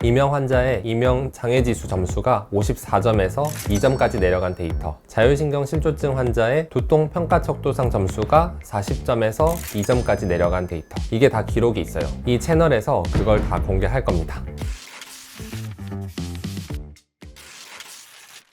이명 환자의 이명 장애지수 점수가 54점에서 2점까지 내려간 데이터, 자율신경 실조증 환자의 두통 평가 척도상 점수가 40점에서 2점까지 내려간 데이터, 이게 다 기록이 있어요. 이 채널에서 그걸 다 공개할 겁니다.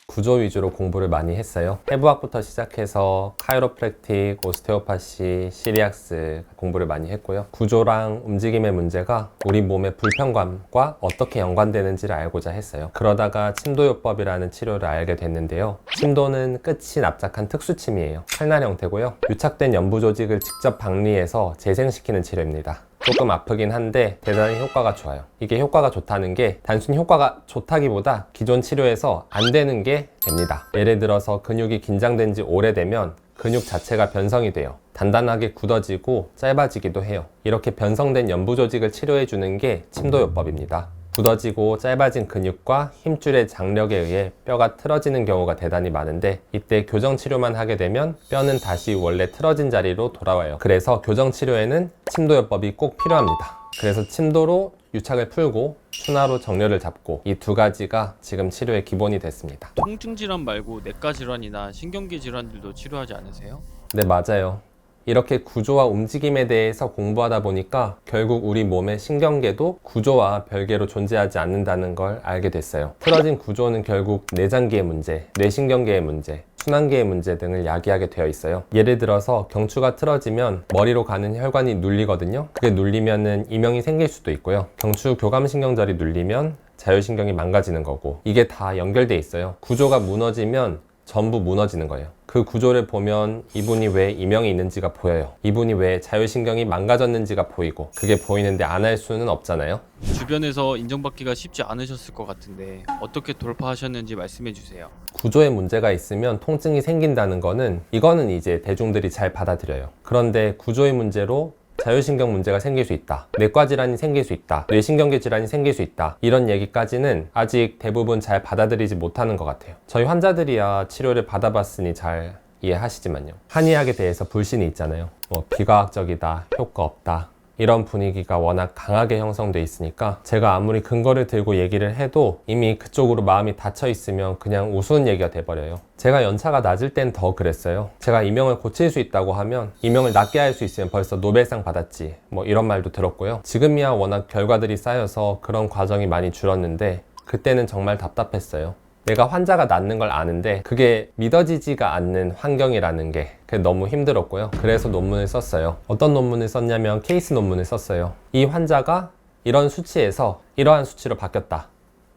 구조 위주로 공부를 많이 했어요. 해부학부터 시작해서 카이로프랙틱, 오스테오파시, 시리악스 공부를 많이 했고요. 구조랑 움직임의 문제가 우리 몸의 불편감과 어떻게 연관되는지를 알고자 했어요. 그러다가 침도요법이라는 치료를 알게 됐는데요. 침도는 끝이 납작한 특수침이에요. 칼날 형태고요. 유착된 연부 조직을 직접 박리해서 재생시키는 치료입니다. 조금 아프긴 한데 대단히 효과가 좋아요. 이게 효과가 좋다는 게 단순히 효과가 좋다기보다 기존 치료에서 안 되는 게 됩니다. 예를 들어서 근육이 긴장된 지 오래되면 근육 자체가 변성이 돼요. 단단하게 굳어지고 짧아지기도 해요. 이렇게 변성된 연부 조직을 치료해 주는 게 침도요법입니다. 굳어지고 짧아진 근육과 힘줄의 장력에 의해 뼈가 틀어지는 경우가 대단히 많은데, 이때 교정치료만 하게 되면 뼈는 다시 원래 틀어진 자리로 돌아와요. 그래서 교정치료에는 침도요법이 꼭 필요합니다. 그래서 침도로 유착을 풀고 추나로 정렬을 잡고, 이 두 가지가 지금 치료의 기본이 됐습니다. 통증 질환 말고 내과 질환이나 신경계 질환들도 치료하지 않으세요? 네, 맞아요. 이렇게 구조와 움직임에 대해서 공부하다 보니까 결국 우리 몸의 신경계도 구조와 별개로 존재하지 않는다는 걸 알게 됐어요. 틀어진 구조는 결국 내장기의 문제, 뇌신경계의 문제, 순환계의 문제 등을 야기하게 되어 있어요. 예를 들어서 경추가 틀어지면 머리로 가는 혈관이 눌리거든요. 그게 눌리면은 이명이 생길 수도 있고요. 경추 교감신경절이 눌리면 자율신경이 망가지는 거고, 이게 다 연결돼 있어요. 구조가 무너지면 전부 무너지는 거예요. 그 구조를 보면 이분이 왜 이명이 있는지가 보여요. 이분이 왜 자율신경이 망가졌는지가 보이고, 그게 보이는데 안 할 수는 없잖아요. 주변에서 인정받기가 쉽지 않으셨을 것 같은데 어떻게 돌파하셨는지 말씀해 주세요. 구조에 문제가 있으면 통증이 생긴다는 거는, 이거는 이제 대중들이 잘 받아들여요. 그런데 구조의 문제로 자율신경 문제가 생길 수 있다, 내과 질환이 생길 수 있다, 뇌신경계 질환이 생길 수 있다, 이런 얘기까지는 아직 대부분 잘 받아들이지 못하는 것 같아요. 저희 환자들이야 치료를 받아봤으니 잘 이해하시지만요. 한의학에 대해서 불신이 있잖아요. 비과학적이다, 효과 없다, 이런 분위기가 워낙 강하게 형성돼 있으니까 제가 아무리 근거를 들고 얘기를 해도 이미 그쪽으로 마음이 닫혀 있으면 그냥 우스운 얘기가 돼버려요. 제가 연차가 낮을 땐 더 그랬어요. 제가 이명을 고칠 수 있다고 하면, 이명을 낫게 할 수 있으면 벌써 노벨상 받았지, 이런 말도 들었고요. 지금이야 워낙 결과들이 쌓여서 그런 과정이 많이 줄었는데, 그때는 정말 답답했어요. 내가 환자가 낫는 걸 아는데 그게 믿어지지가 않는 환경이라는 게 너무 힘들었고요. 그래서 논문을 썼어요. 어떤 논문을 썼냐면 케이스 논문을 썼어요. 이 환자가 이런 수치에서 이러한 수치로 바뀌었다,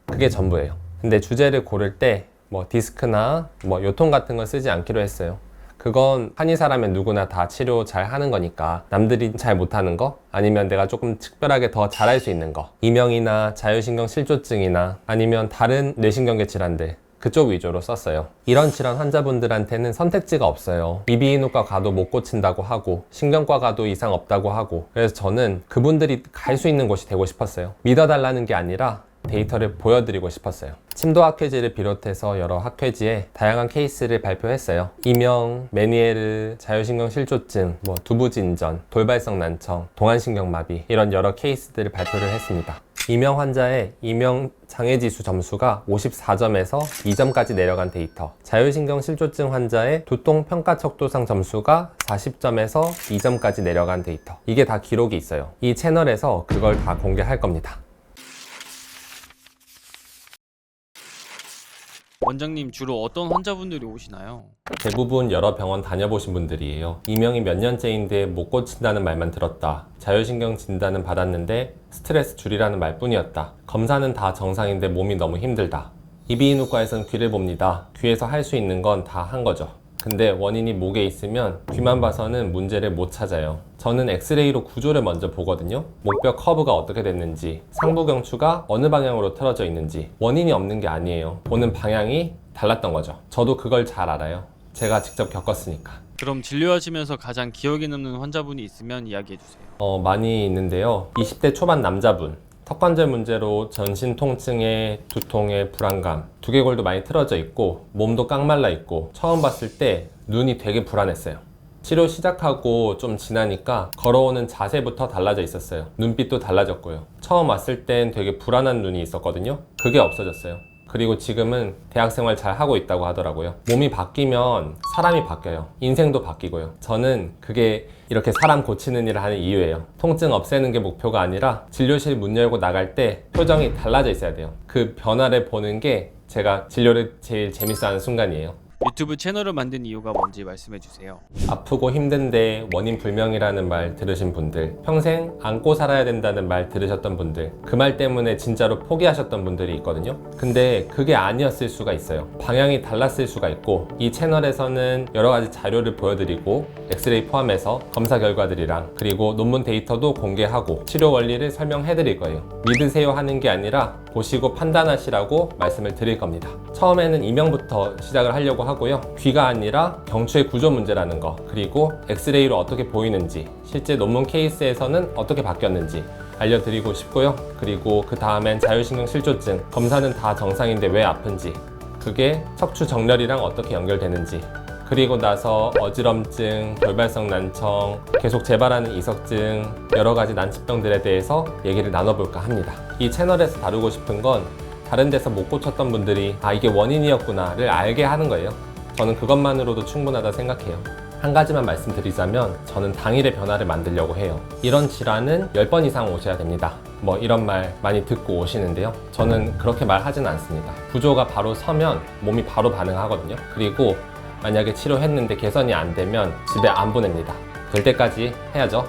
그게 전부예요. 근데 주제를 고를 때 디스크나 요통 같은 걸 쓰지 않기로 했어요. 그건 한의사라면 누구나 다 치료 잘 하는 거니까, 남들이 잘 못하는 거, 아니면 내가 조금 특별하게 더 잘할 수 있는 거, 이명이나 자율신경 실조증이나 아니면 다른 뇌신경계 질환들, 그쪽 위주로 썼어요. 이런 질환 환자분들한테는 선택지가 없어요. 이비인후과 가도 못 고친다고 하고, 신경과 가도 이상 없다고 하고, 그래서 저는 그분들이 갈 수 있는 곳이 되고 싶었어요. 믿어달라는 게 아니라 데이터를 보여드리고 싶었어요. 침도 학회지를 비롯해서 여러 학회지에 다양한 케이스를 발표했어요. 이명, 메니에르, 자율신경 실조증, 두부진전, 돌발성 난청, 동안신경마비, 이런 여러 케이스들을 발표를 했습니다. 이명 환자의 이명 장애지수 점수가 54점에서 2점까지 내려간 데이터, 자율신경 실조증 환자의 두통 평가 척도상 점수가 40점에서 2점까지 내려간 데이터, 이게 다 기록이 있어요. 이 채널에서 그걸 다 공개할 겁니다. 원장님, 주로 어떤 환자분들이 오시나요? 대부분 여러 병원 다녀보신 분들이에요. 이명이 몇 년째인데 못 고친다는 말만 들었다, 자율신경 진단은 받았는데 스트레스 줄이라는 말뿐이었다, 검사는 다 정상인데 몸이 너무 힘들다, 이비인후과에선 귀를 봅니다, 귀에서 할 수 있는 건 다 한 거죠. 근데 원인이 목에 있으면 귀만 봐서는 문제를 못 찾아요. 저는 엑스레이로 구조를 먼저 보거든요. 목뼈 커브가 어떻게 됐는지, 상부경추가 어느 방향으로 틀어져 있는지. 원인이 없는 게 아니에요. 보는 방향이 달랐던 거죠. 저도 그걸 잘 알아요. 제가 직접 겪었으니까. 그럼 진료하시면서 가장 기억에 남는 환자분이 있으면 이야기해 주세요. 많이 있는데요. 20대 초반 남자분, 턱관절 문제로 전신 통증에 두통에 불안감, 두개골도 많이 틀어져 있고 몸도 깡말라 있고, 처음 봤을 때 눈이 되게 불안했어요. 치료 시작하고 좀 지나니까 걸어오는 자세부터 달라져 있었어요. 눈빛도 달라졌고요. 처음 왔을 땐 되게 불안한 눈이 있었거든요. 그게 없어졌어요. 그리고 지금은 대학생활 잘 하고 있다고 하더라고요. 몸이 바뀌면 사람이 바뀌어요. 인생도 바뀌고요. 저는 그게 이렇게 사람 고치는 일을 하는 이유예요. 통증 없애는 게 목표가 아니라 진료실 문 열고 나갈 때 표정이 달라져 있어야 돼요. 그 변화를 보는 게 제가 진료를 제일 재밌어하는 순간이에요. 유튜브 채널을 만든 이유가 뭔지 말씀해 주세요. 아프고 힘든데 원인 불명이라는 말 들으신 분들, 평생 안고 살아야 된다는 말 들으셨던 분들, 그 말 때문에 진짜로 포기하셨던 분들이 있거든요. 근데 그게 아니었을 수가 있어요. 방향이 달랐을 수가 있고, 이 채널에서는 여러 가지 자료를 보여드리고 엑스레이 포함해서 검사 결과들이랑 그리고 논문 데이터도 공개하고 치료 원리를 설명해 드릴 거예요. 믿으세요 하는 게 아니라 보시고 판단하시라고 말씀을 드릴 겁니다. 처음에는 이명부터 시작을 하려고 하고요. 귀가 아니라 경추의 구조 문제라는 거, 그리고 엑스레이로 어떻게 보이는지, 실제 논문 케이스에서는 어떻게 바뀌었는지 알려드리고 싶고요. 그리고 그 다음엔 자율신경 실조증, 검사는 다 정상인데 왜 아픈지, 그게 척추 정렬이랑 어떻게 연결되는지, 그리고 나서 어지럼증, 돌발성 난청, 계속 재발하는 이석증, 여러 가지 난치병들에 대해서 얘기를 나눠볼까 합니다. 이 채널에서 다루고 싶은 건 다른 데서 못 고쳤던 분들이 아 이게 원인이었구나를 알게 하는 거예요. 저는 그것만으로도 충분하다 생각해요. 한 가지만 말씀드리자면 저는 당일의 변화를 만들려고 해요. 이런 질환은 10번 이상 오셔야 됩니다. 뭐 이런 말 많이 듣고 오시는데요. 저는 그렇게 말하진 않습니다. 구조가 바로 서면 몸이 바로 반응하거든요. 그리고 만약에 치료했는데 개선이 안 되면 집에 안 보냅니다. 될 때까지 해야죠.